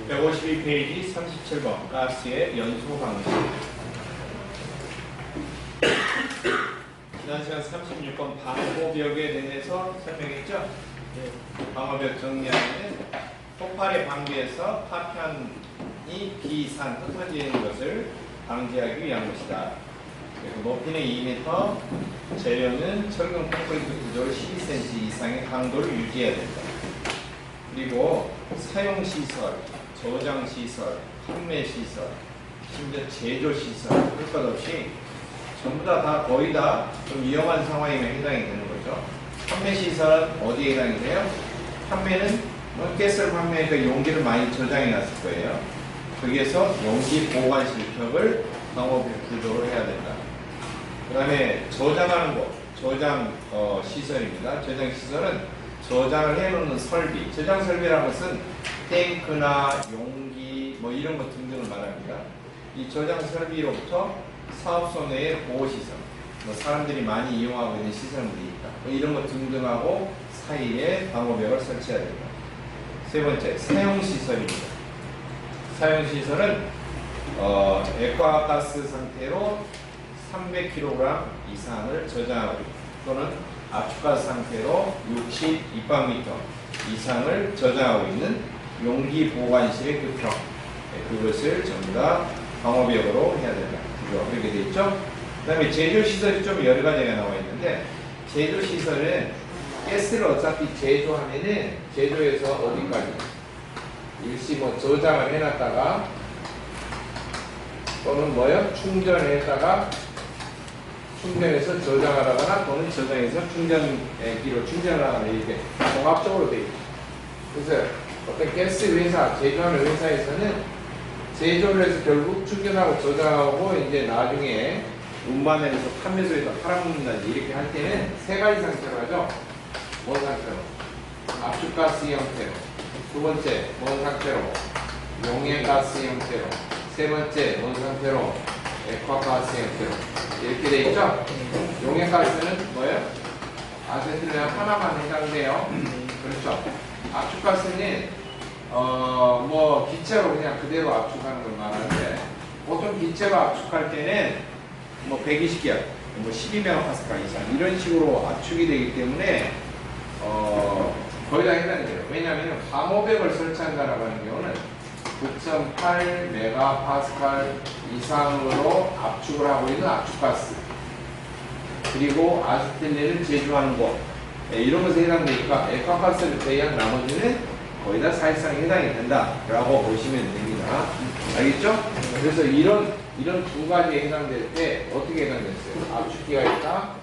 152페이지 37번 가스의 연소 방식. 지난 시간 36번 방호벽에 대해서 설명했죠? 방호벽 정리하면 폭발의 방비에서 파편이 비산, 흩어지는 것을 방지하기 위한 것이다. 그리고 높이는 2m, 재료는 철근 콘크리트 구조를 12cm 이상의 강도를 유지해야 된다. 그리고 사용시설, 저장시설, 판매시설, 심지어 제조시설, 할 것 없이 전부 다 거의 다 좀 위험한 상황이면 해당이 되는 거죠. 판매시설은 어디에 해당이 돼요? 판매는 가스를 판매하니까 용기를 많이 저장해 놨을 거예요. 거기에서 용기 보관실 벽을 방호벽 구조로 해야 된다. 그 다음에 저장하는 곳, 저장 시설입니다. 저장 시설은 저장을 해놓는 설비, 저장 설비라는 것은 탱크나 용기 뭐 이런 것 등등을 말합니다. 이 저장 설비로부터 사업소 내의 보호시설, 뭐 사람들이 많이 이용하고 있는 시설물이 있다. 뭐 이런 것 등등하고 사이에 방호벽을 설치해야 된다. 세 번째, 사용시설입니다. 사용시설은 액화가스 상태로 300kg 이상을 저장하고 또는 압축가스 상태로 62방미터 이상을 저장하고 있는 용기 보관실의 그 벽, 그것을 전부 다 방호벽으로 해야 된다. 그렇게 되어 있죠. 그 다음에 제조시설이 좀 여러 가지가 나와 있는데, 제조시설은 가스를 어차피 제조하면은 제조해서 어디까지 일시 뭐 저장을 해놨다가 또는 뭐요? 충전했다가 충전해서 저장을 하거나 또는 저장해서 충전기로 충전을 하거나 이렇게 종합적으로 되어 있죠. 그래서 어떤 가스 회사, 제조하는 회사에서는 제조를 해서 결국 충전하고 저장하고 이제 나중에 운반해서 판매소에서 팔아먹는다든지 이렇게 할 때는 세 가지 상태로 하죠. 뭔 상태로? 압축가스 형태로. 두 번째, 뭔 상태로? 용해가스 형태로. 세 번째, 뭔 상태로? 액화가스 형태로. 이렇게 돼 있죠? 용해가스는 뭐예요? 아세틸렌 하나만 해당돼요. 그렇죠? 압축가스는 뭐 기체로 그냥 그대로 압축하는 걸 말하는데, 보통 기체로 압축할 때는 뭐 120기압, 뭐 12메가파스칼 이상 이런 식으로 압축이 되기 때문에 거의 다 해당돼요. 왜냐하면 방호벽을 설치한다라고 하는 경우는 9.8메가파스칼 이상으로 압축을 하고 있는 압축가스, 그리고 아세틸렌을 제조하는 곳, 이런 것에 해당되니까 액화가스를 제외한 나머지는 거의 다 사실상 해당이 된다라고 보시면 됩니다. 알겠죠? 그래서 이런 두 가지에 해당될 때 어떻게 해당됐어요? 압축기가 있다.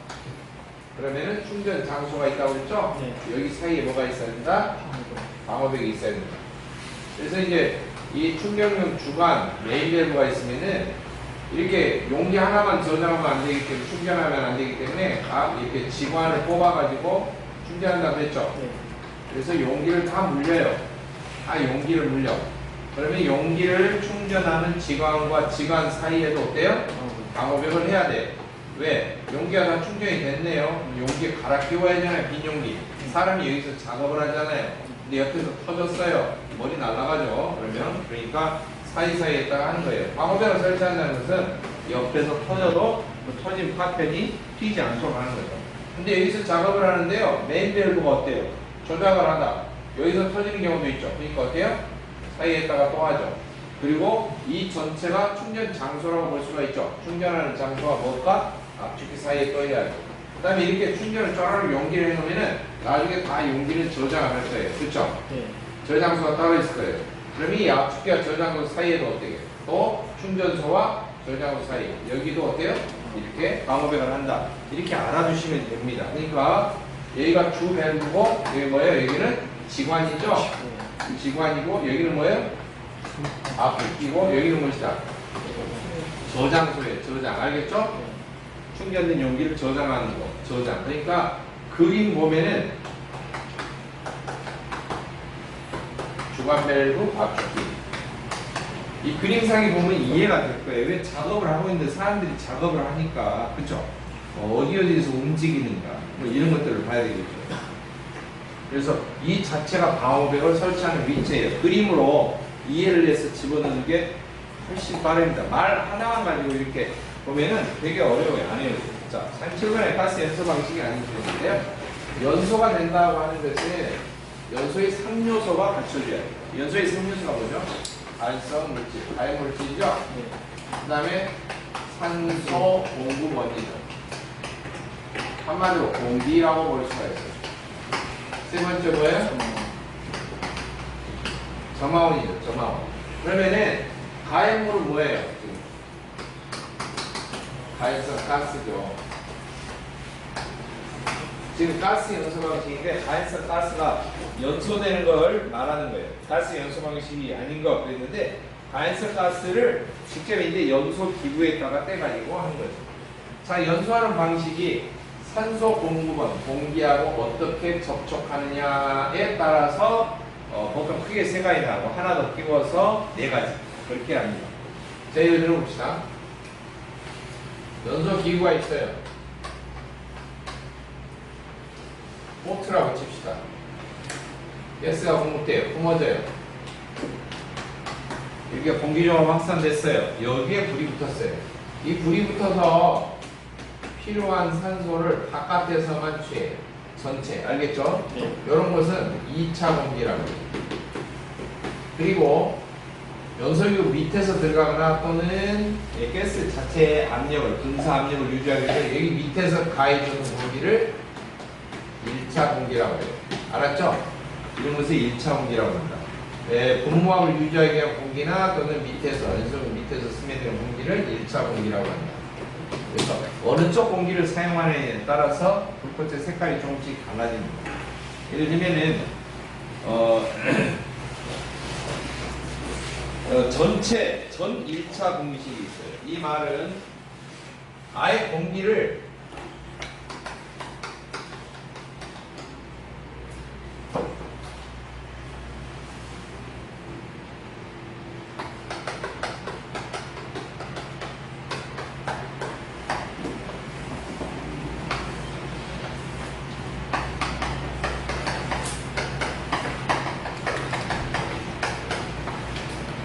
그러면은 충전 장소가 있다고 했죠? 네. 여기 사이에 뭐가 있어야 된다? 방호벽이 있어야 된다. 그래서 이제 이 충전용 주간 메인 밸브가 있으면은 이렇게 용기 하나만 저장하면 안 되기 때문에, 충전하면 안 되기 때문에 각 이렇게 지관을 뽑아가지고 충전한다고 했죠? 네. 그래서 용기를 다 물려요. 다 용기를 물려. 그러면 용기를 충전하는 지관과 지관 사이에도 어때요? 방호벽을 해야 돼. 왜? 용기가 다 충전이 됐네요. 용기 갈아 끼워야 하잖아요. 빈 용기. 사람이 여기서 작업을 하잖아요. 근데 옆에서 터졌어요. 머리 날아가죠. 그러니까 사이사이에다가 하는 거예요. 방호벽을 설치한다는 것은 옆에서 터져도 그 터진 파편이 튀지 않도록 하는 거죠. 근데 여기서 작업을 하는데요. 메인 밸브가 어때요? 조작을 하다. 여기서 터지는 경우도 있죠. 그러니까 어때요? 사이에다가 또 하죠. 그리고 이 전체가 충전 장소라고 볼 수가 있죠. 충전하는 장소가 뭘까? 압축기 사이에 떠야 돼. 그 다음에 이렇게 충전을 쩌라로 용기를 해놓으면은 나중에 다 용기를 저장을 할 거예요. 그렇죠? 네. 저장소가 따로 있을 거예요. 그럼 이 압축기와 저장소 사이에도 어때요? 또 충전소와 저장소 사이 여기도 어때요? 이렇게 방호벽을 한다. 이렇게 알아두시면 됩니다. 그러니까 여기가 주 밸브고 여기 뭐예요? 여기는 지관이죠? 지관이고 여기는 뭐예요? 압축기고 여기는 무엇이다? 저장소예요. 저장. 알겠죠? 충전된 용기를 저장하는 거. 저장. 그러니까 그림 보면은 주간 밸브 압축기, 이 그림상에 보면 이해가 될 거예요. 왜 작업을 하고 있는데 사람들이 작업을 하니까, 그쵸? 어디에서 움직이는가, 뭐 이런 것들을 봐야 되겠죠. 그래서 이 자체가 방호벽을 설치하는 위치예요. 그림으로 이해를 해서 집어넣는 게 훨씬 빠릅니다. 말 하나만 가지고 이렇게 보면은 되게 어려워요. 안 해요. 자, 37번의 가스 연소 방식이 아니는데요. 연소가 된다고 하는 것은 연소의 3요소가 갖춰져야 돼요. 연소의 3요소가 뭐죠? 발성 물질, 발물질이죠. 그 다음에 산소 공급원이죠. 한마디로 공기라고 볼 수가 있어요. 세 번째 뭐예요? 점화원이죠. 점화원. 그러면은 가해물은 뭐예요? 지금 가해성 가스죠. 지금 가스 연소 방식인데 가해성 가스가 연소되는 걸 말하는 거예요. 가스 연소 방식이 아닌 거 그랬는데 가해성 가스를 직접 이제 연소 기구에다가 떼가지고 하는 거죠. 자, 연소하는 방식이 산소 공급원, 공기하고 어떻게 접촉하느냐에 따라서 보통 크게 세 가지 나고 하나 더 끼워서 네 가지 그렇게 합니다. 자, 예를 들어 봅시다. 연소 기구가 있어요. 포트라고 칩시다. 가스가 공급돼요. 뿜어져요. 여기가 공기중으로 확산됐어요. 여기에 불이 붙었어요. 이 불이 붙어서 필요한 산소를 바깥에서만 취해요. 전체. 알겠죠? 네. 이런 것은 2차 공기라고 해요. 그리고 연소기구 밑에서 들어가거나 또는 가스 자체의 압력을, 분사 압력을 유지하기 위해서 여기 밑에서 가해주는 공기를 1차 공기라고 해요. 알았죠? 이런 것을 1차 공기라고 합니다. 분무압을 유지하기 위한 공기나 또는 밑에서, 연소기 밑에서 스며드는 공기를 1차 공기라고 합니다. 그래서 어느 쪽 공기를 사용하느냐에 따라서 불꽃의 색깔이 조금씩 달라집니다. 예를 들면은 전체 전 1차 공기식이 있어요. 이 말은 아예 공기를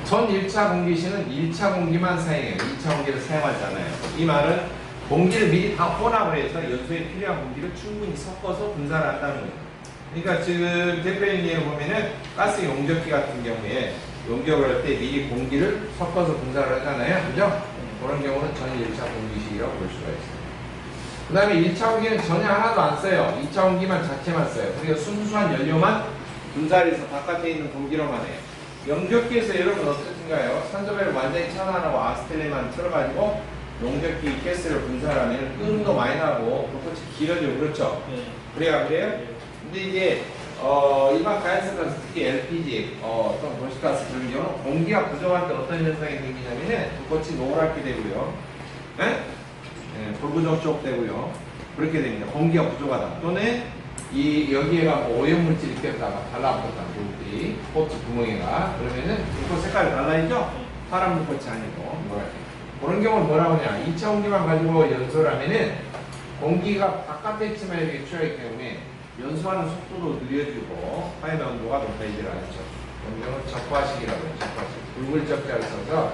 전 1차 공기시는 1차 공기만 사용해요. 2차 공기를 사용하지 않아요. 이 말은 공기를 미리 다 혼합을 해서 연소에 필요한 공기를 충분히 섞어서 분사를 한다는 거예요. 그러니까 지금 대표님 예를 보면은 가스 용접기 같은 경우에 용접을 할 때 미리 공기를 섞어서 분사를 하잖아요. 그죠? 그런 경우는 전 1차 공기식이라고 볼 수가 있어요. 그 다음에 1차 공기는 전혀 하나도 안 써요. 2차 공기만 자체만 써요. 그리고 순수한 연료만 분사를 해서 바깥에 있는 공기로만 해요. 용접기에서 여러분 어떠신가요? 산소배를 완전히 차단하고 아스텔레만 틀어가지고 용접기 가스를 분사하면 끄는도 많이 나고 불꽃이 길어지고 그렇죠? 네. 그래야 그래요? 네. 근데 이게 일반 가연성가스 특히 LPG 또는 도시가스 같은 경우는 공기가 부족할 때 어떤 현상이 생기냐면은 불꽃이 노랗게 되고요. 네? 불구족족 되고요. 그렇게 됩니다. 공기가 부족하다. 또는 여기에가 뭐 오염물질이 꼈다가 달라붙었다. 물들이 포트 구멍에가 그러면은 불꽃 색깔이 달라지죠? 파란 불꽃이 아니고 노랗게. 그런 경우는 뭐라고 하냐? 2차 공기만 가지고 연소를 하면은 공기가 바깥에 있지만 이렇게 취하기 때문에 연소하는 속도도 느려지고 화염 온도가 높아지질 않죠. 그런 경우는 적화식이라고 해요. 적화식. 붉을 적자를 써서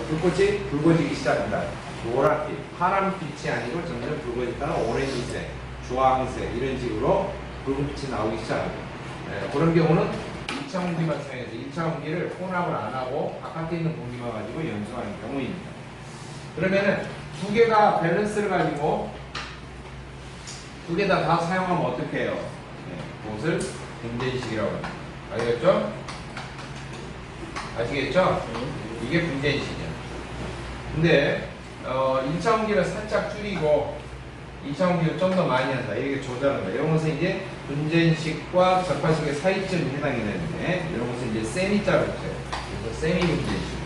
불꽃이 붉어지기 시작한다. 노란빛, 파란빛이 아니고 점점 붉어지다가 오렌지색, 주황색 이런 식으로 붉은빛이 나오기 시작합니다. 그런 경우는 2차 공기만 사용해서 1차 공기를 혼합을 안 하고 바깥에 있는 공기만 가지고 연소하는 경우입니다. 그러면은 두 개가 밸런스를 가지고 두 개 다 사용하면 어떻게 해요? 그것을 분전식이라고 합니다. 알겠죠? 아시겠죠? 이게 분전식이야. 근데 1차 공기를 살짝 줄이고 2차 공기를 좀 더 많이 한다. 이렇게 조절한 거예요. 이런 것은 이제 분전식과 적화식의 사이점이 해당이 되는데 이런 것은 이제 세미자로 써요. 그래서 세미 분전식.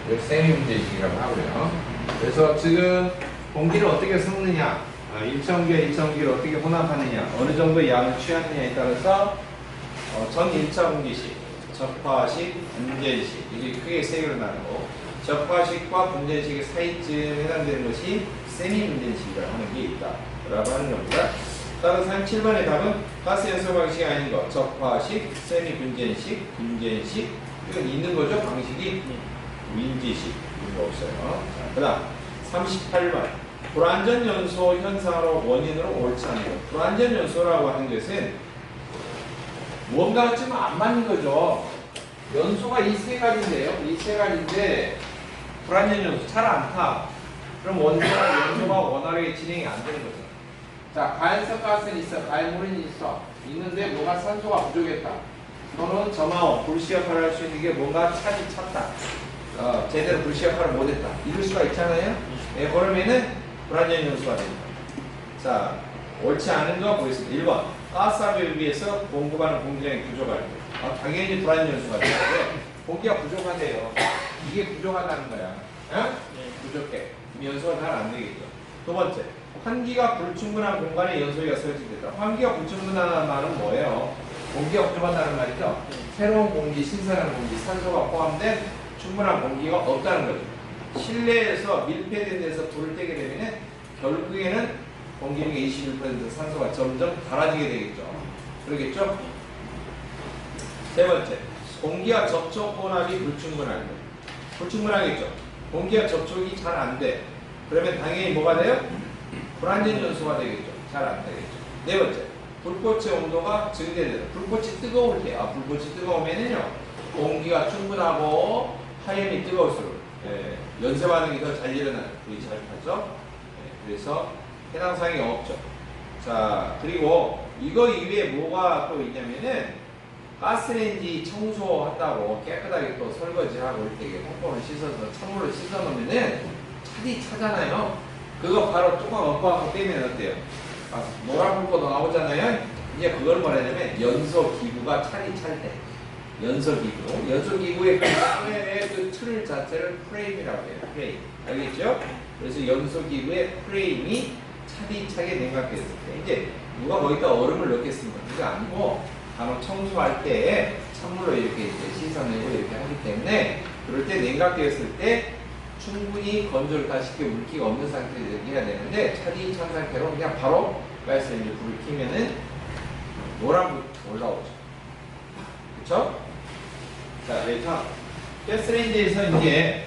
이걸 세미 분전식이라고 하고요. 그래서 지금 공기를 어떻게 섞느냐? 일차원기와 이차원기를 어떻게 혼합하느냐, 어느 정도의 양을 취하느냐에 따라서 전 1차 분기식, 적화식, 분전식 이게 크게 세 개로 나누고 적화식과 분전식의 사이쯤에 해당되는 것이 세미 분전식이라고 하는 게 있다라고 하는 겁니다. 따라서 37번의 답은 가스 연소 방식이 아닌 것, 적화식, 세미 분전식, 분전식 이건 있는 거죠. 방식이 윈지식 이런 거 없어요. 그 다음 38번 불완전 연소 현상으로 원인으로 옳지 않은 것. 불완전 연소라고 하는 것은 뭔가가 좀 안 맞는 거죠. 연소가 이 세 가지인데요. 이 세 가지인데 불완전 연소 잘 안 타. 그럼 연소가 원활하게 진행이 안 되는 거죠. 자, 가연성 가스는 있어, 가연물은 있어. 있는데 뭐가 산소가 부족했다. 또는 점화원, 불씨 역할을 할 수 있는 게 뭔가 차지 찼다. 제대로 불씨 역할을 못했다. 이럴 수가 있잖아요. 네, 그러면은 불완전 연소가 됩니다. 자, 옳지 않은 거 보겠습니다. 1번. 가스압에 비해서 공급하는 공기량이 부족할 때. 당연히 불완전 연소가 되는데 공기가 부족하대요. 이게 부족하다는 거야. 어? 부족해. 연소가 잘 안 되겠죠. 두 번째. 환기가 불충분한 공간에 연소기가 설치됐다. 환기가 불충분한 말은 뭐예요? 공기가 부족하다는 말이죠. 새로운 공기, 신선한 공기, 산소가 포함된 충분한 공기가 없다는 거죠. 실내에서 밀폐된 데서 불을 떼게 되면 결국에는 공기 중에 21% 산소가 점점 닳아지게 되겠죠. 그러겠죠? 세 번째, 공기와 접촉 혼합이 불충분한 거. 불충분하겠죠. 공기와 접촉이 잘 안 돼. 그러면 당연히 뭐가 돼요? 불완전 연소가 되겠죠. 잘 안 되겠죠. 네 번째, 불꽃의 온도가 증대돼요. 불꽃이 뜨거울 때, 불꽃이 뜨거우면은요, 공기가 충분하고 하염이 뜨거울수록 연쇄 반응이 더 잘 일어나요. 불이 잘 타죠. 그래서 해당 사항이 없죠. 자, 그리고 이거 이외에 뭐가 또 있냐면은 가스레인지 청소한다고 깨끗하게 또 설거지하고 이렇게 콩콩을 씻어서 찬물로 씻어 놓으면은 차디 차잖아요. 그거 바로 뚜껑 엎어갖고 빼면 어때요? 노란 불꽃 나오잖아요. 이제 그걸 뭐냐면 연소기구가 차디 찰 때. 연소기구. 연소기구의 그 틀 자체를 프레임이라고 해요. 프레임. 알겠죠? 그래서 연소기구의 프레임이 차디차게 냉각됐을 때 이제 누가 거기다 얼음을 넣겠습니까? 그게 아니고 간혹 청소할 때 찬물로 이렇게 씻어내고 이렇게 하기 때문에 그럴 때 냉각되었을 때 충분히 건조를 다 시켜 물기가 없는 상태로 해야 되는데 차디찬 상태로 그냥 바로 가스레인지 불을 켜면은 노란불 올라오죠. 그쵸? 자, 그래서 가스레인지에서 이제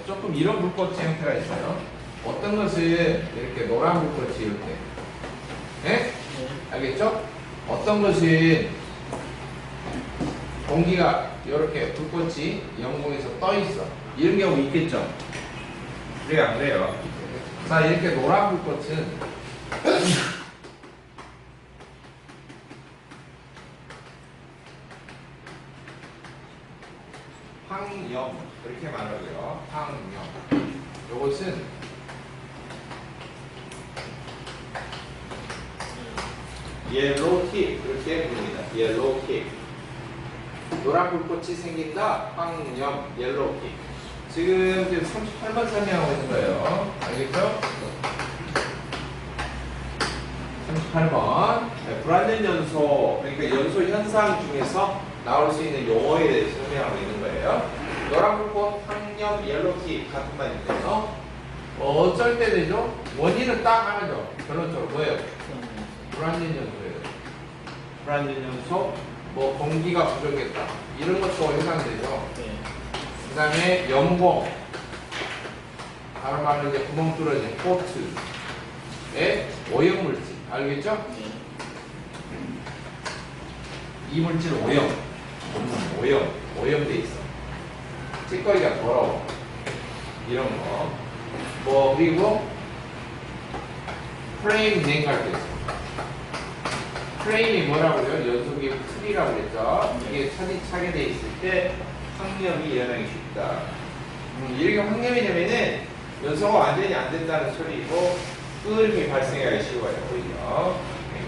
조금 이런 불꽃 형태가 있어요. 어떤 것은 이렇게 노란 불꽃이 이렇게, 네? 알겠죠? 어떤 것은 공기가 이렇게 불꽃이 영공에서 떠 있어. 이런 경우 있겠죠? 그래요, 안 그래요? 자, 이렇게 노란 불꽃은 황염 이렇게 말하고요. 황염. 이것은 옐로우팁 이렇게 부릅니다. 옐로우팁. 노란 불꽃이 생긴다. 황염 옐로우팁. 지금 38번 설명하고 있는 거예요. 알겠죠? 38번. 불완전 연소, 그러니까 연소 현상 중에서 나올 수 있는 용어에 대해서 설명하고 있는 거예요. 노란 불꽃, 황염, 옐로우팁 같은 말인데요. 어쩔 때 되죠? 원인은 딱 하나죠. 결론적으로 뭐예요? 불완전 연소예요. 불완전 연소, 뭐 공기가 부족했다. 이런 것도 해당되죠. 그 다음에 연공, 다른 말로 이제 구멍 뚫어진 포트에 오염물질, 알겠죠? 이 물질 오염돼 있어. 찌꺼기가 더러워. 이런 거. 뭐, 그리고 프레임 냉각돼 있어. 프레임이 뭐라고요? 연속의 틀이라고 그랬죠? 이게 차게 돼 있을 때 황염이 일어나기 쉽다. 이렇게 황염이 되면은 연소가 완전히 안 된다는 소리고 끓음이 발생하기 쉬워요. 오히려.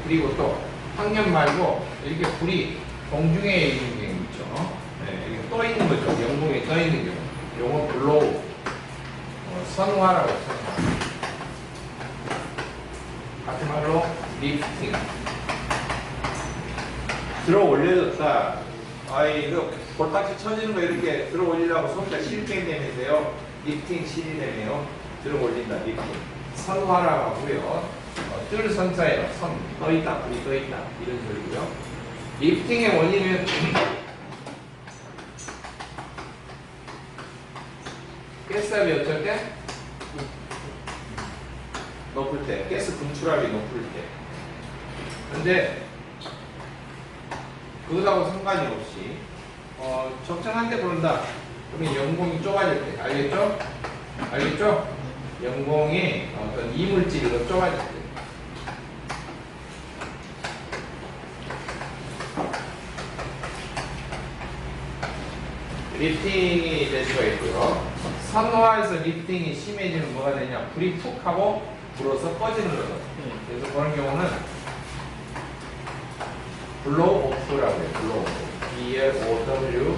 그리고 또 황염 말고 이렇게 불이 공중에 있는 경우 있죠. 이렇게 떠 있는 거죠. 영공에 떠 있는 경우. 요건 블로우. 선화라고 선화. 리프팅. 들어 올려줬다. 아이, 이거 볼딱지 쳐지는 거 이렇게 들어 올리려고 손자 실갱이 되면서요. 리프팅 실이 되네요. 들어 올린다, 리프팅. 선화라고 하고요. 뜰 선자예요. 선. 떠있다, 불이 떠있다. 이런 소리고요. 리프팅의 원인은 가스압이 어쩔 때? 높을 때. 가스 분출압이 높을 때. 근데 그거하고 상관이 없이 적정한데 부른다. 그러면 연공이 좁아질 때. 알겠죠? 알겠죠? 연공이 어떤 이물질로 좁아질 때. 리프팅이 될 수가 있고요. 산화에서 리프팅이 심해지면 뭐가 되냐? 불이 푹 하고 불어서 꺼지는 거죠. 그래서 그런 경우는 블로우 오프라고 해요. 블로우. B-L-O-W-O-F-F.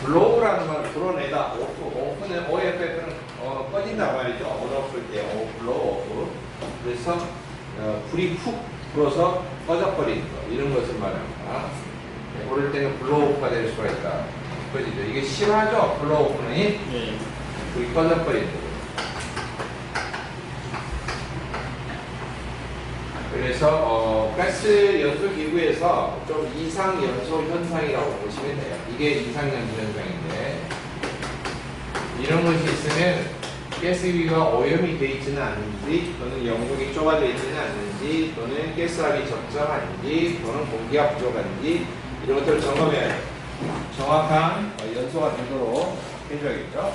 블로우라는 건 불어내다. 오프는 OFF는 꺼진다고 말이죠. 어덮을 때 블로우 오프. 그래서 불이 푹 불어서 꺼져버리는 거. 이런 것을 말합니다. 그럴 때는 블로우 오프가 될 수가 있다. 꺼지죠. 이게 심하죠? 블로우 오프는 불이 꺼져버리는 거. 그래서 가스 연소 기구에서 좀 이상 연소 현상이라고 보시면 돼요. 이게 이상 연소 현상인데 이런 것이 있으면 가스기가 오염이 되어 있지는 않는지 또는 연공이 좁아져 있지는 않는지 또는 가스압이 적정한지 또는 공기가 부족한지 이런 것들을 점검해야 돼요. 정확한 연소가 되도록 해줘야겠죠.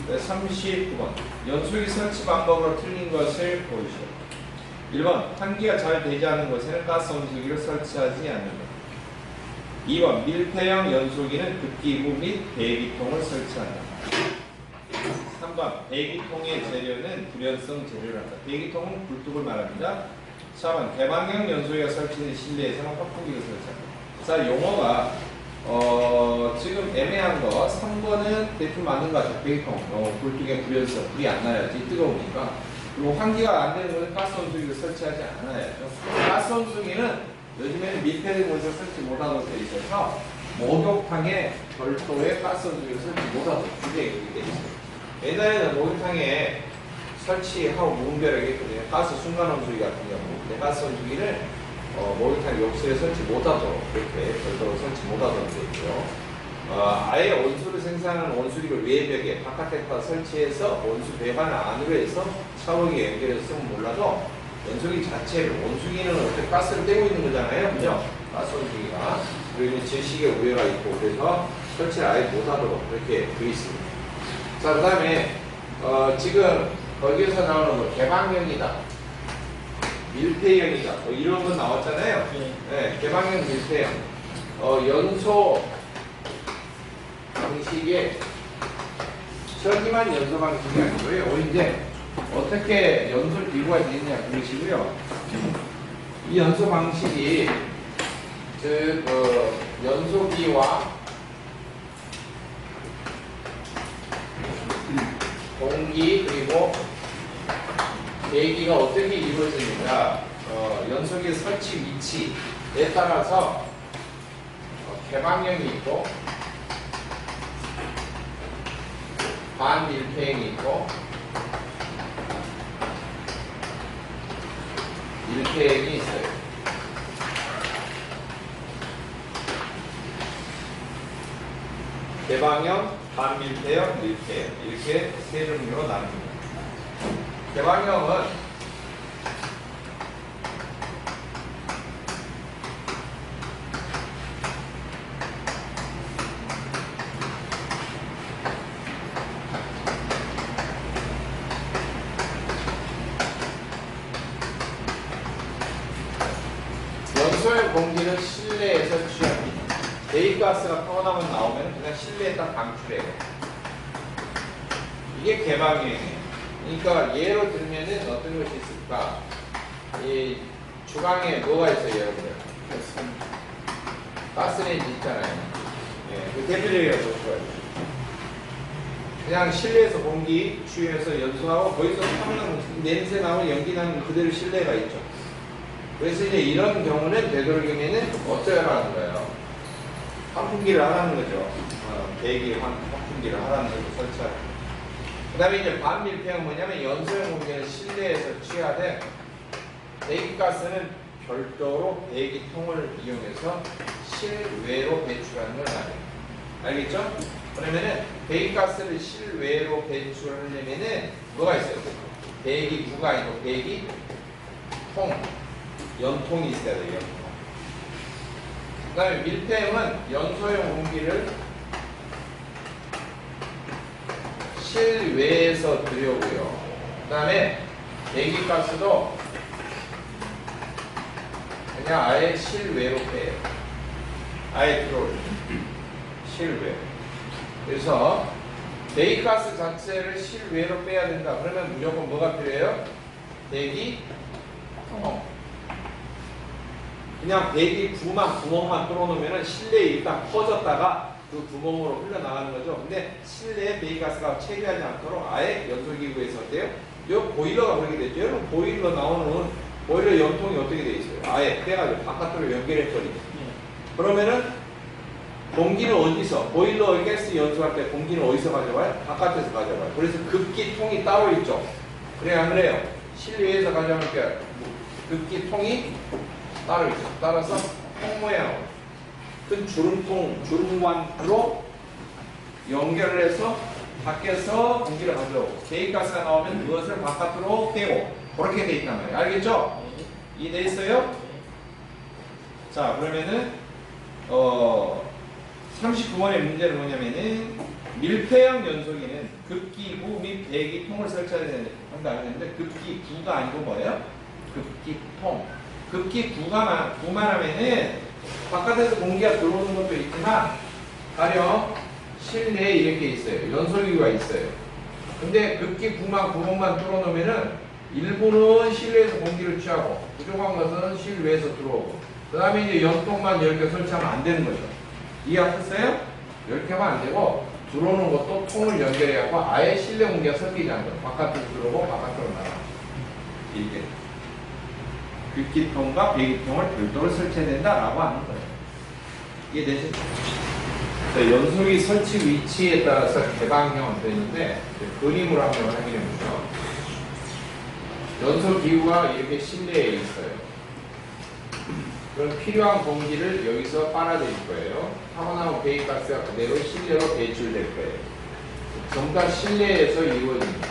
39번 연소기 설치 방법으로 틀린 것을 보여주세요. 1번 환기가 잘 되지 않은 곳에는 가스 온수기를 설치하지 않는 것. 2번 밀폐형 연소기는 급기구 및 배기통을 설치한다. 3번 배기통의 재료는 불연성 재료를 한다. 배기통은 굴뚝을 말합니다. 4번 개방형 연소기가 설치된 실내에서는 확보기를 설치한다. 자, 용어가 지금 애매한 거 3번은 대충 맞는 것 같아요. 배기통 굴뚝에 불연성 불이 안 나야지 뜨거우니까. 그리고 환기가 안 되는 것은 가스 온수기를 설치하지 않아야죠. 가스 온수기는 요즘에는 밀폐된 곳에 설치 못하도록 되어 있어서 목욕탕에 별도의 가스 온수기를 설치 못하도록 규정이 되어 있어요. 예전에는 목욕탕에 설치하고 무분별하게 했거든요. 가스 순간 온수기 같은 경우. 근데 가스 온수기를 목욕탕 욕실에 설치 못하도록 이렇게 별도로 설치 못하도록 되어 있고요. 아예 온수를 생산하는 온수기를 외벽에 바깥에다 설치해서 온수 배관 안으로 해서 샤워기에 연결해서 쓰면 몰라도 연소기 자체를 온수기는 어떻게 가스를 떼고 있는 거잖아요. 그죠? 가스 온수기가. 그리고 질식에 우회가 있고 그래서 설치를 아예 못하도록 이렇게 되어 있습니다. 자, 그 다음에 지금 거기에서 나오는 거 개방형이다. 밀폐형이다. 이런 건 나왔잖아요. 네, 개방형 밀폐형. 연소 방식에 저기만 연소 방식이 아니고요. 이제 어떻게 연소 기구가 되느냐 보시고요. 이 연소 방식이 연소기와 공기 그리고 대기가 어떻게 이루어지는가 연소기 설치 위치에 따라서 개방형이 있고 반밀폐형이 있고 밀폐형이 있어요. 개방형, 반밀폐형, 밀폐형 이렇게 세 종류로 나눕니다. 개방형은 연소의 공기는 실내에서 취합니다. 대기가스가 타고나면 나오면 그냥 실내에 딱 방출해요. 이게 개방형이에요. 그러니까 예로 들면은 어떤 것이 있을까? 이 주방에 뭐가 있어요, 여러분들? 가스레인지 있잖아요. 예, 그 대표적이라고 볼 거예요. 그냥 실내에서 공기 취해서 연소하고 거기서 타는 냄새 나고 연기 나는 그대로 실내가 있죠. 그래서 이제 이런 경우는 되도록이면은 어떻게 하라는 거예요? 환풍기를 하라는 거죠. 배기 환풍기를 하라는 거죠. 설치하는. 그 다음에 이제 반밀폐형은 뭐냐면 연소형 공기는 실내에서 취하되 배기가스는 별도로 배기통을 이용해서 실외로 배출하는 걸 말해요. 알겠죠? 그러면은 배기가스를 실외로 배출하려면은 뭐가 있어요? 배기구가 아니고 배기통, 연통이 있어야 돼요. 연통. 그 다음에 밀폐형은 연소형 공기를 실외에서 들여오고요. 그 다음에 배기가스도 그냥 아예 실외로 빼요. 아예 들어올려요. 실외. 그래서 배기가스 자체를 실외로 빼야 된다. 그러면 무조건 뭐가 필요해요? 배기통. 그냥 배기 구멍만 뚫어놓으면 실내에 일단 퍼졌다가 그 구멍으로 흘러나가는 거죠. 근데 실내에 배기가스가 체류하지 않도록 아예 연소기구에서 어때요? 이 보일러가 그렇게 됐죠. 여러분 보일러 나오는 보일러 연통이 어떻게 돼 있어요? 아예 빼가지고 바깥으로 연결해버리죠. 그러면은 공기는 어디서? 보일러 가스 연소할 때 공기는 어디서 가져와요? 바깥에서 가져와요. 그래서 급기통이 따로 있죠. 그래요, 안 그래요? 실내에서 가져오니까 급기통이 따로 있죠. 따라서 통 모양 큰 주름관으로 연결을 해서 밖에서 공기를 가져오고 배기가스가 나오면 그것을 바깥으로 빼고 그렇게 돼 있단 말이에요. 알겠죠? 이해돼 있어요? 자, 그러면은 39번의 문제는 뭐냐면은 밀폐형 연소기는 급기구 및 배기통을 설치해야 한다 했는데 급기구가 아니고 뭐예요? 급기통. 급기구만 하면은 바깥에서 공기가 들어오는 것도 있지만 가령 실내에 이렇게 있어요. 연소기구가 있어요. 근데 급기구만 구멍만 뚫어놓으면은 일부는 실내에서 공기를 취하고 부족한 것은 실외에서 들어오고 그 다음에 이제 연통만 10개 설치하면 안 되는 거죠. 이해하셨어요? 10개만 안 되고 들어오는 것도 통을 연결해갖고 아예 실내 공기가 섞이지 않아요. 바깥으로 들어오고 바깥으로 나가. 이렇게. 급기통과 배기통을 별도로 설치해야 된다라고 하는 거예요. 이해되시죠? 연소기 설치 위치에 따라서 개방형은 되는데 그림으로 한번 확인해 보죠. 연소기구가 이렇게 실내에 있어요. 그럼 필요한 공기를 여기서 빨아들일 거예요. 타고나온 배기가스가 그대로 실내로 배출될 거예요. 전부 다 실내에서 이루어집니다.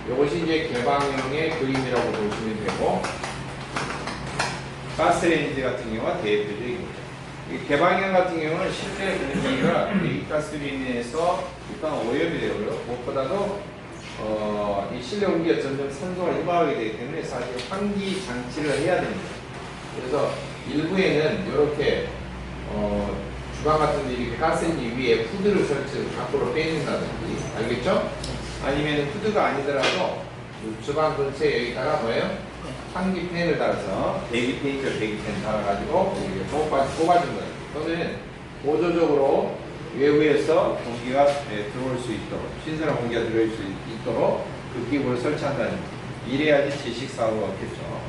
이것이 이제 개방형의 그림이라고 보시면 되고 가스레인지 같은 경우가 대표적인 거죠. 개방형 같은 경우는 실내 공기가 배기가스로 인해서 일단 오염이 되고요. 무엇보다도 이 실내 공기가 점점 산소가 희박하게 되기 때문에 사실 환기 장치를 해야 됩니다. 그래서 일부에는 이렇게 주방 같은 데 이렇게 가스레인지 위에 후드를 설치해서 밖으로 빼낸다든지 알겠죠? 아니면 후드가 아니더라도 주방 근처에 여기다가 뭐예요? 환기팬을 달아서 배기팬이죠. 배기팬 달아가지고 이렇게 뽑아준 거예요. 또는 보조적으로 외부에서 공기가 들어올 수 있도록 신선한 공기가 들어올 수 있도록 급기구를 설치한다는 이래야지 지식사고가 없겠죠.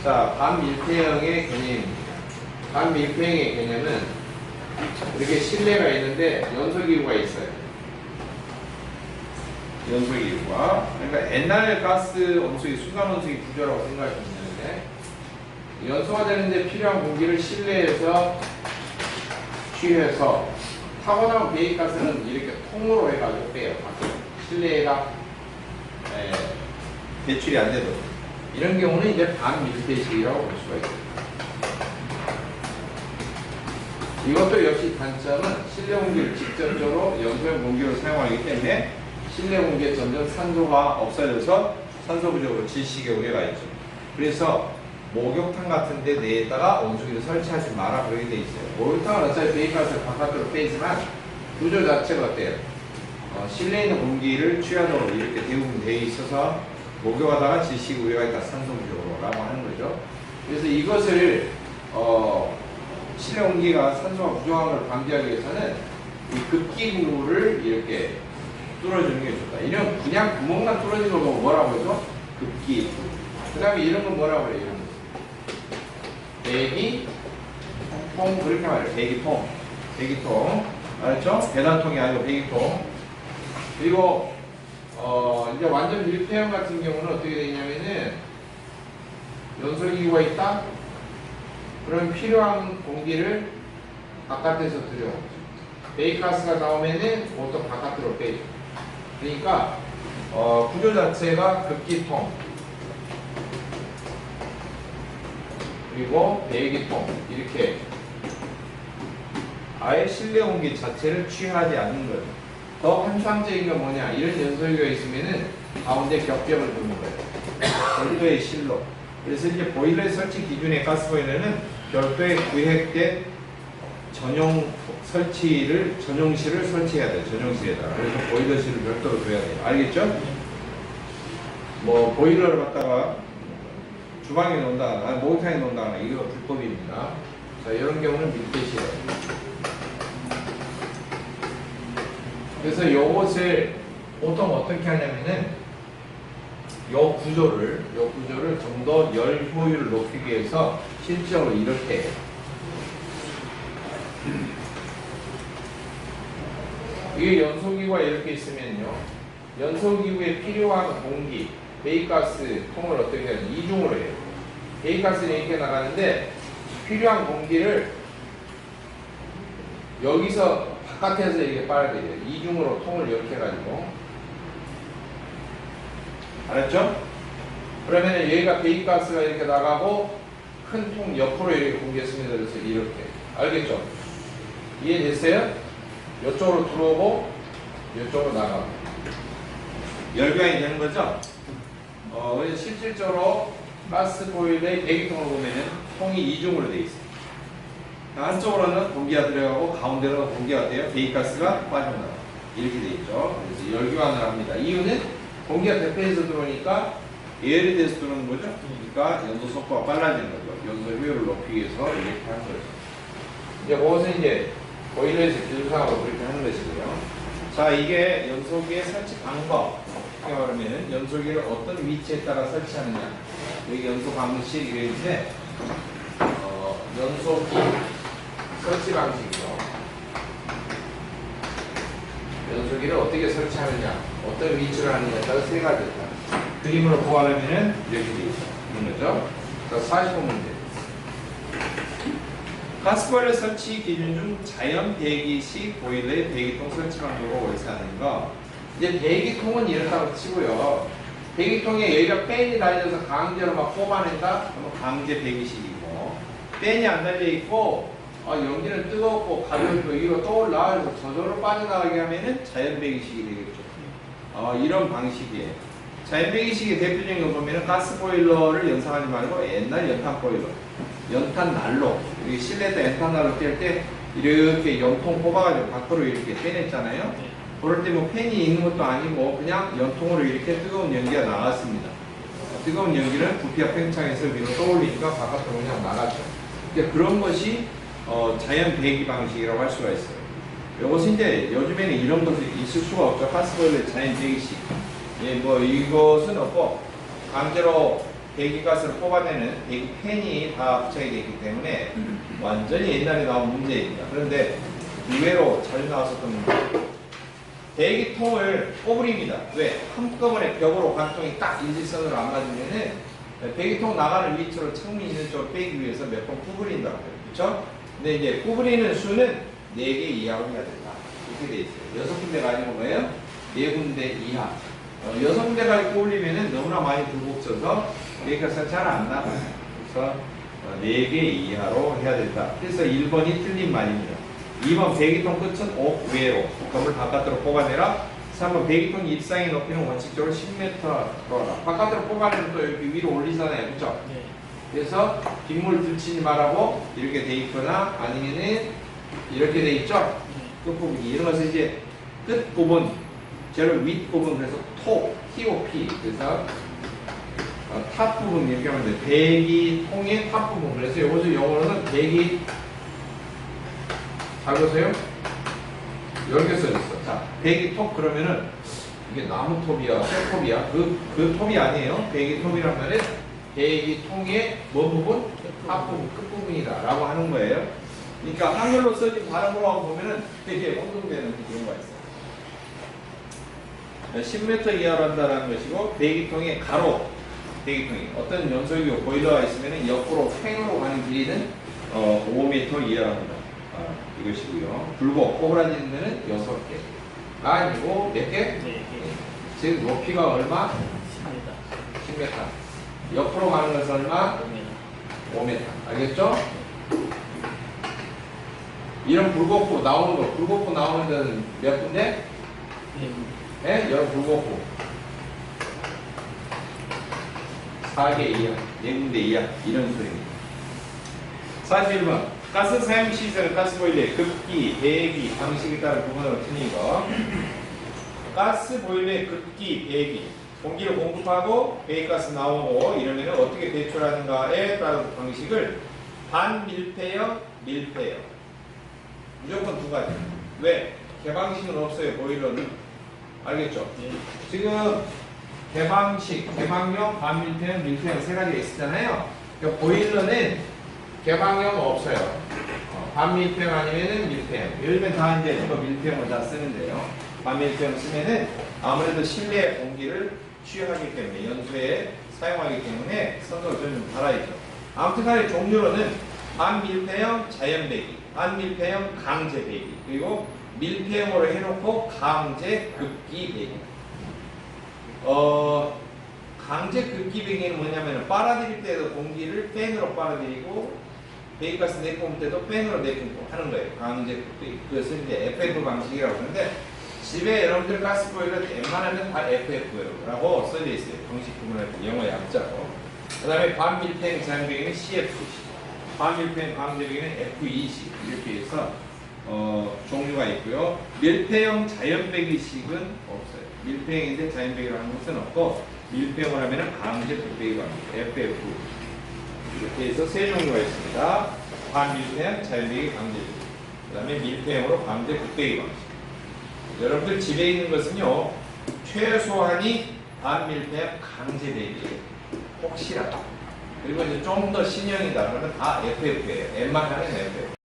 자, 반밀폐형의 개념입니다. 반밀폐형의 개념은 이렇게 실내가 있는데 연소기구가 있어요. 연소기구가 그러니까 옛날 가스 온수기, 순간 온수기 구조라고 생각하시면 되는데 연소가 되는데 필요한 공기를 실내에서 취해서 타고 나온 배기가스는 이렇게 통으로 해가지고 빼요. 실내가 배출이 안 되도록. 이런 경우는 이제 반밀폐식이라고 볼 수가 있습니다. 이것도 역시 단점은 실내 공기를 직접적으로 연소형 공기로 사용하기 때문에 실내 공기에 점점 산소가 없어져서 산소 부족으로 질식의 우려가 있죠. 그래서 목욕탕 같은 데 내에다가 온수기를 설치하지 마라 그렇게 돼 있어요. 목욕탕은 어차피 배기가스를 바깥으로 빼지만 구조 자체가 어때요? 실내에 있는 공기를 취하도록 이렇게 대부분 되어 있어서 목욕하다가 질식 우려가 있다 산소 부족으로 라고 하는 거죠. 그래서 이것을 실내 공기가 산소가 부족한 걸 방지하기 위해서는 이 급기구를 이렇게 뚫어주는 게 좋다. 이런 그냥 구멍만 뚫어진 걸 보고 뭐라고 해서 급기. 그 다음에 이런 건 뭐라고 그래요? 이런 거. 배기 통 그렇게 말해요. 배기통. 배기통. 알았죠? 배단통이 아니고 배기통. 그리고 이제 완전 밀폐형 같은 경우는 어떻게 되냐면은 연소기구가 있다? 그럼 필요한 공기를 바깥에서 들여. 배기가스가 나오면은 보통 바깥으로 빼요. 그러니까 구조 자체가 급기통 그리고 배기통 이렇게 아예 실내 공기 자체를 취하지 않는 거예요. 더 환상적인 건 뭐냐? 이런 연소기가 있으면은 가운데 겹벽을 두는 거예요. 별도의 실로. 그래서 이제 보일러 설치 기준의 가스보일러는 별도의 구획된 전용 전용실을 설치해야 돼요. 전용실에다. 그래서 보일러실을 별도로 둬야 돼요. 알겠죠? 뭐 보일러를 갖다가 주방에 놓는다거나 목욕탕에 놓는다거나 이거 불법입니다. 자, 이런 경우는 밀폐실이에요. 그래서 요것을 보통 어떻게 하냐면은 요 구조를 좀 더 열 효율을 높이기 위해서 실질적으로 이렇게 해요. 이게 연소기구가 이렇게 있으면요. 연소기구에 필요한 공기, 배기가스 통을 어떻게 하냐? 이중으로 해요. 배기가스는 이렇게 나가는데 필요한 공기를 여기서 바깥에서 이렇게 빨아야 돼요. 이중으로 통을 이렇게 해가지고. 알았죠? 그러면 여기가 배기가스가 이렇게 나가고 큰 통 옆으로 이렇게 공기가 스며들어서 이렇게. 알겠죠? 이해됐어요? 이쪽으로 들어오고 이쪽으로 나가고. 열병이 되는 거죠? 그래서 실질적으로 가스 보일러의 배기통을 보면은 통이 이중으로 되어 있어요. 한쪽으로는 공기가 들어가고 가운데로는 공기가 돼요. 배기가스가 빠져나가요. 이렇게 되어 있죠. 그래서 열교환을 합니다. 이유는 공기가 대패해서 들어오니까 예열이 돼서 들어오는 거죠. 그러니까 연소 속도가 빨라지는 거죠. 연소 효율을 높이기 위해서 이렇게 하는 거죠. 이제 그것은 이제 보일러에서 기술상으로 그렇게 하는 것이고요. 자, 이게 연소기의 설치 방법. 어떻게 말하면 연소기를 어떤 위치에 따라 설치하느냐. 여기 연소 방식 이랬는데 연소기 설치 방식이죠. 연소기를 어떻게 설치하느냐, 어떤 위치를 하느냐에 따라 세 가지 있다. 그림으로 보아하면은 이렇게 되어 있는 거죠. 자, 40번 문제. 가스보일러 설치 기준 중 자연 배기식 보일러의 배기통 설치 방법을 월세하는 거. 이제 배기통은 이렇다고 치고요. 배기통에 여기가 팬이 달려서 강제로 막 뽑아낸다? 그러면 강제 배기식이고, 팬이 안 달려있고 연기는 뜨겁고 가볍고 이거 떠올라 그래서 저절로 빠져나가게 하면은 자연 배기식이 되겠죠. 이런 방식이에요. 자연 배기식의 대표적인 거 보면은 가스 보일러를 연상하지 말고 옛날 연탄 보일러, 연탄 난로, 여기 실내에다 연탄 난로 뗄 때 이렇게 연통 뽑아가지고 밖으로 이렇게 빼냈잖아요. 그럴 때 뭐 팬이 있는 것도 아니고 그냥 연통으로 이렇게 뜨거운 연기가 나갔습니다. 뜨거운 연기는 부피와 팽창해서 위로 떠올리니까 바깥으로 그냥 나가죠. 그러니까 그런 것이 자연 배기 방식이라고 할 수가 있어요. 이것은 이제 요즘에는 이런 것이 있을 수가 없죠. 가스보일러 자연 배기식. 예, 뭐 이것은 없고 강제로 배기가스를 뽑아내는 배기 팬이 다 부착이 되어 있기 때문에 완전히 옛날에 나온 문제입니다. 그런데 의외로 자주 나왔었던 문제. 배기통을 꼬부립니다. 왜? 한꺼번에 벽으로 관통이 딱 일직선으로 안 맞으면은 배기통 나가는 위치로 창문 있는 쪽으로 빼기 위해서 몇 번 구부린다고 해요. 그렇죠? 근데 이제 구부리는 수는 4개 이하로 해야 된다. 이렇게 돼 있어요. 6군데가 아니고 뭐예요? 4군데 이하. 6군데가 구부리면은 너무나 많이 굴곡져서 배기가스가 잘 안 나가요. 그래서 4개 이하로 해야 된다. 그래서 1번이 틀린 말입니다. 2번 배기통 끝은 옥 외로 벽을 바깥으로 뽑아내라. 3번 배기통 입상의 높이는 원칙적으로 10m라. 바깥으로 뽑아내면 또 이렇게 위로 올리잖아요. 그렇죠? 네. 그래서 빗물 들치지 말라고 이렇게 돼 있거나 아니면은 이렇게 돼 있죠? 끝부분이. 이런 것은 이제 끝부분, 제일 윗부분, 그래서 TOP. 그래서 탑 부분 이렇게 하면 돼. 배기통의 탑 부분. 그래서 이것을 영어로는 배기, 잘 보세요. 이렇게 써있어. 자, 배기통 그러면은 이게 나무 톱이야, 쇠톱이야. 그 톱이 아니에요. 배기톱이란 말은 배기통의 뭔 부분? 앞부분, 끝부분이다 라고 하는 거예요. 그러니까 한글로 써진 발음으로 보면은 되게 혼동되는 경우가 있어요. 10m 이하로 한다는 것이고, 배기통의 가로, 배기통이 어떤 연소유 보일러가 있으면 옆으로 횡으로 가는 길이는 5m 이하로 한다. 이것이고요. 굴곡, 꼬부라지는 데는 6개. 아니고 몇 개? 네. 즉 높이가 얼마? 10m. 10m. 옆으로 가는 것은 얼마? 5m. 5m. 알겠죠? 이런 굴곡부 나오는 거, 굴곡부 나오는 데는 몇 군데? 네, 여러 굴곡부 4개 이하, 4군데 이하 이런 소리입니다. 41번 가스 사용 시설 가스보일러의 급기, 배기, 방식에 따라 구분으로 틀린 거. 가스 보일러의 급기, 배기, 공기를 공급하고 배기가스 나오고 이러면 어떻게 배출하는가에 따른 방식을 반밀폐형, 밀폐형. 무조건 두 가지. 왜? 개방식은 없어요. 보일러는. 알겠죠? 네. 지금 개방식, 개방형, 반밀폐형, 밀폐형 세 가지가 있었잖아요. 그러니까 보일러는 개방형 없어요. 반밀폐형 아니면은 밀폐형. 예를 들면 다 이제 이거 밀폐형을 다 쓰는데요. 반밀폐형 쓰면은 아무래도 실내 공기를 취하기 때문에 연소에 사용하기 때문에 선도를 좀 달아야죠. 아무튼 간에 종류로는 반밀폐형 자연배기, 반밀폐형 강제배기, 그리고 밀폐형으로 해놓고 강제 급기배기. 강제 급기배기는 뭐냐면 빨아들일 때도 공기를 팬으로 빨아들이고 배기가스 내뿜을 때도 팬으로 내뿜고 하는 거예요. 강제 급배기. 그것을 이제 FF 방식이라고 하는데 집에 여러분들 가스보일러 웬만하면 다 FF라고 써져 있어요. 공식 구분할 때 영어 약자로. 그 다음에 반밀폐형 자연배기는 CFC, 반밀폐형 강제배기는 FEC 이렇게 해서 종류가 있고요. 밀폐형 자연배기식은 없어요. 밀폐형인데 자연배기로 하는 것은 없고 밀폐형을 하면 강제 급배기가 합니다. FF 이렇게 해서 세 종류가 있습니다. 반밀폐형, 자연배기, 강제배기. 그 다음에 밀폐형으로 강제 급배기 방식. 여러분들 집에 있는 것은요 최소한이 반밀폐형 강제배기예요. 혹시라도. 그리고 이제 좀 더 신형이다 그러면 다 FF예요. M만 하면 FF.